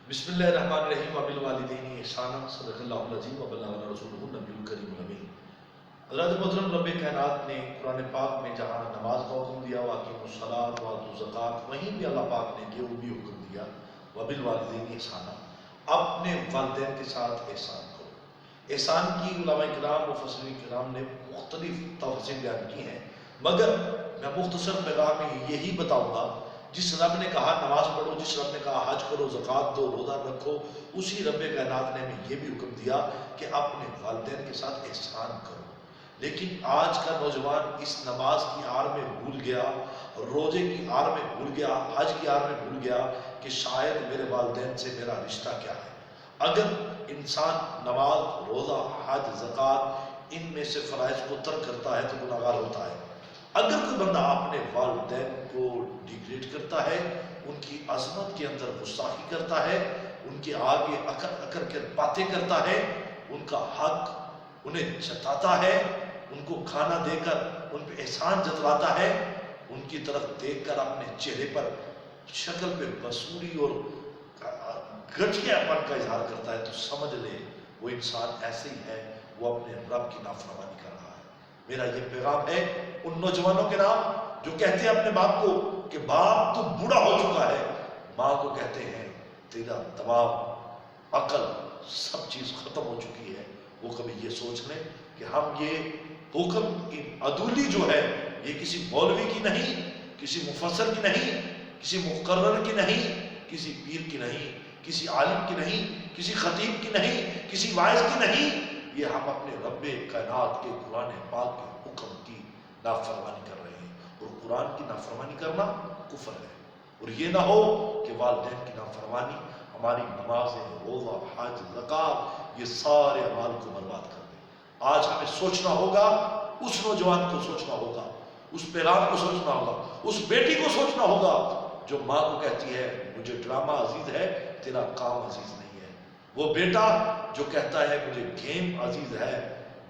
بسم اللہ الرحمن الرحیم وبالوالدین احسانا صدق اللہ العظیم وبلغنا رسولہ النبی الکریم الامین۔ حضرت محترم رب کائنات نے قرآن پاک میں جہاں نماز کا حکم دیا واقیم الصلاۃ وآتوا الزکوٰۃ، وہیں بھی اللہ پاک نے یہ بھی حکم دیا وبالوالدین احسانا، اپنے والدین کے ساتھ احسان کرو۔ احسان کی علماء کرام مفسرین کرام نے مختلف تفسیر بیان کی ہیں، مگر میں مختصر پیغام میں یہی بتاؤں گا، جس رب نے کہا نماز پڑھو، جس رب نے کہا حج کرو، زکوٰۃ دو، روزہ رکھو، اسی رب کائنات نے ہمیں یہ بھی حکم دیا کہ اپنے والدین کے ساتھ احسان کرو۔ لیکن آج کا نوجوان اس نماز کی آڑ میں بھول گیا، روزے کی آڑ میں بھول گیا، حج کی آڑ میں بھول گیا کہ شاید میرے والدین سے میرا رشتہ کیا ہے۔ اگر انسان نماز، روزہ، حج، زکوٰۃ ان میں سے فرائض کو ترک کرتا ہے تو گناہگار ہوتا ہے۔ اگر کوئی بندہ اپنے والدین کو ڈیگریڈ کرتا ہے، ان کی عظمت کے اندر گستاخی کرتا ہے، ان کے آگے اکر کے باتیں کرتا ہے، ان کا حق انہیں جتاتا ہے، ان کو کھانا دے کر ان پہ احسان جتلاتا ہے، ان کی طرف دیکھ کر اپنے چہرے پر شکل پہ بسوری اور گٹھیا پن کا اظہار کرتا ہے، تو سمجھ لے وہ انسان ایسے ہی ہے، وہ اپنے رب کی نافرمانی کر رہا ہے۔ میرا یہ پیغام ہے ان نوجوانوں کے نام جو کہتے ہیں اپنے باپ کو کہ باپ تو بوڑھا ہو چکا ہے، ماں کو کہتے ہیں تیرا دماغ، عقل، سب چیز ختم ہو چکی ہے۔ وہ کبھی یہ سوچ لیں کہ ہم یہ حکم کی عدولی جو ہے یہ کسی مولوی کی نہیں، کسی مفسر کی نہیں، کسی مقرر کی نہیں، کسی پیر کی نہیں، کسی عالم کی نہیں، کسی خطیب کی نہیں، کسی واعظ کی نہیں، یہ ہم اپنے رب کائنات کے قرآن پاک کے حکم کی نافرمانی کر رہے ہیں، اور قرآن کی نافرمانی کرنا کفر ہے۔ اور یہ نہ ہو کہ والدین کی نافرمانی ہماری نمازیں، روزہ، حج، زکوٰۃ یہ سارے اعمال کو برباد کر دے۔ آج ہمیں سوچنا ہوگا، اس نوجوان کو سوچنا ہوگا، اس پیغام کو سوچنا ہوگا، اس بیٹی کو سوچنا ہوگا جو ماں کو کہتی ہے مجھے ڈرامہ عزیز ہے، تیرا کام عزیز نہیں ہے۔ وہ بیٹا جو کہتا ہے مجھے گیم عزیز ہے،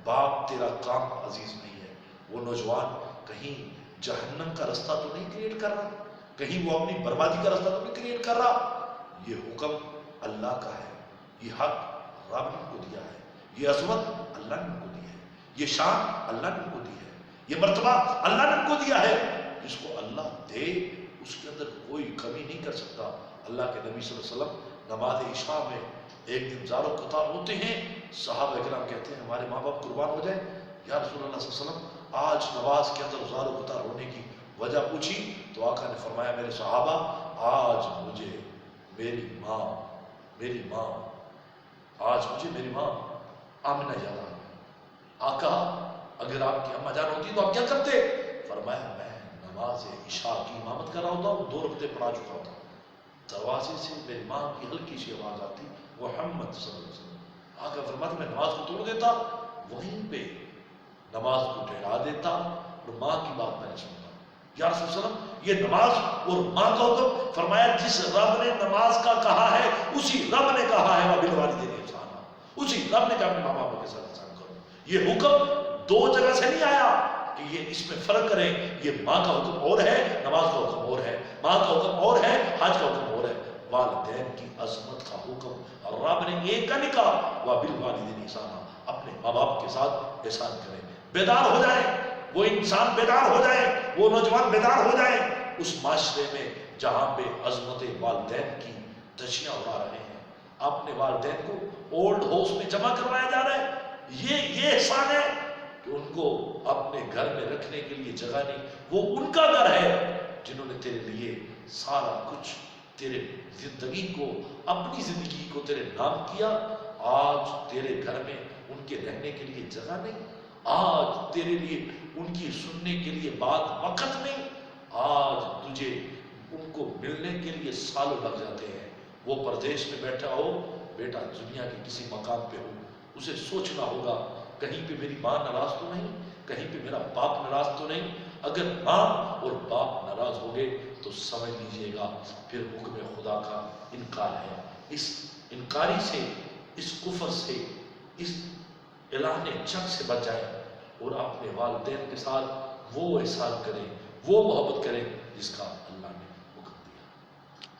باپ تیرا کام عزیز نہیں ہے۔ وہ نوجوان کہیں جہنم کا رستہ تو نہیں کریٹ کر رہا، کہیں وہ اپنی بربادی کا رستہ تو نہیں کریٹ کر رہا۔ یہ حکم اللہ کا ہے، یہ حق رب نے ان کو دیا ہے، یہ عظمت اللہ نے ان کو دی ہے، یہ شان اللہ نے ان کو دی ہے، یہ مرتبہ اللہ نے ان کو دیا ہے۔ جس کو اللہ دے اس کے اندر کوئی کمی نہیں کر سکتا۔ اللہ کے نبی صلی اللہ علیہ وسلم نماز عشاء میں ایک دن زار و قطار ہوتے ہیں، صحابہ کرام کہتے ہیں ہمارے ماں باپ قربان ہو جائیں، یا رسول اللہ صلی اللہ علیہ وسلم آج نماز کے اندر زار و قطار ہونے کی وجہ پوچھی تو آقا نے فرمایا میرے صحابہ آج مجھے میری ماں آج مجھے میری ماں آمنہ یاد آ گئی۔ آقا اگر آپ کی اماں جان ہوتی تو آپ کیا کرتے؟ فرمایا میں نماز عشاء کی امامت کر رہا ہوتا ہوں، 2 رکعتیں پڑھا چکا ہوتا ہوں، دروازے سے میری ماں کی ہلکی سی آواز آتی محمد صلی اللہ علیہ وسلم۔ آقا فرماتے میں نماز کو توڑ دیتا، وہیں پہ نماز کو ٹھہرا دیتا اور ماں کی بات میں نے سنتا۔ یا رسول اللہ صلی اللہ علیہ وسلم یہ نماز اور ماں کا حکم، فرمایا جس رب نے نماز کا کہا ہے اسی رب نے کہا ہے وبالوالدین احسانا، اسی رب نے کہا اپنے ماں باپ کے ساتھ احسان کرو۔ یہ حکم 2 جگہ سے نہیں آیا کہ یہ اس میں فرق کریں، یہ ماں کا حکم اور ہے، نماز کا حکم اور ہے، ماں کا حکم اور ہے، حج کا حکم اور ہے۔ والدین کی عظمت کا حکم اور رب نے ایک کا نہیں کہا وبالوالدین احسانا، اپنے ماں باپ کے ساتھ احسان کریں۔ بیدار ہو جائیں، وہ انسان بیدار ہو جائیں، وہ نوجوان بیدار ہو جائیں اس معاشرے میں جہاں پہ عظمت والدین کی دھجیاں اڑا رہے ہیں، اپنے والدین کو اولڈ ہاؤس میں جمع کروایا جا رہا ہے۔ یہ احسان ہے کہ ان کو اپنے گھر میں رکھنے کے لیے جگہ نہیں، وہ ان کا گھر ہے جنہوں نے تیرے لیے سارا کچھ، تیرے زندگی کو، اپنی زندگی کو تیرے نام کیا۔ آج تیرے گھر میں ان کے رہنے کے لیے جگہ نہیں، آج تیرے لیے ان کی سننے کے لیے بات وقت نہیں، آج تجھے ان کو ملنے کے لیے سالوں لگ جاتے ہیں۔ وہ پردیش میں بیٹھا ہو، بیٹا دنیا کے کسی مقام پہ ہو، اسے سوچنا ہوگا کہیں پہ میری ماں ناراض تو نہیں، کہیں پہ میرا باپ ناراض تو نہیں۔ اگر ماں اور باپ ناراض ہو گئے تو سمجھ لیجئے گا پھر حکم خدا کا انکار ہے۔ اس انکاری سے، اس کفر سے، اس اعلان جنگ سے بچ جائیں اور اپنے والدین کے ساتھ وہ احسان کریں، وہ محبت کریں جس کا